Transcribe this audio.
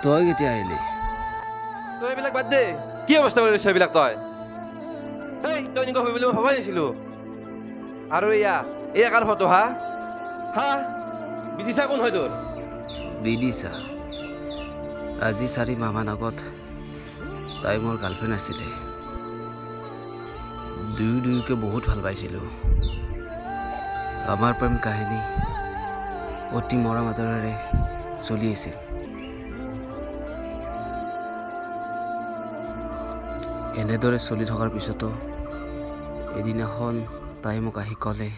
তই কেতিয়া আহিলি? তই এইবিলাক বাদ দে, কি অৱস্থা কৰি লৈছ এইবিলাক তই? তই এনেকুৱা হ'ব বুলি মই ভবাই নাছিলো। আৰু এয়া কাৰ ফটো হা? বিদিশা কোন হয় তোৰ? বিদিশা আজি 4 মাহমান আগত তাই মোৰ গাৰ্লফ্ৰেণ্ড আছিলে। দুয়োকে বহুত ভাল পাইছিলোঁ। আমাৰ প্ৰেম কাহিনী অতি মৰম আদৰেৰে চলি আছিল। এনেদৰে চলি থকাৰ পিছতো এদিনাখন তাই মোক আহি ক'লে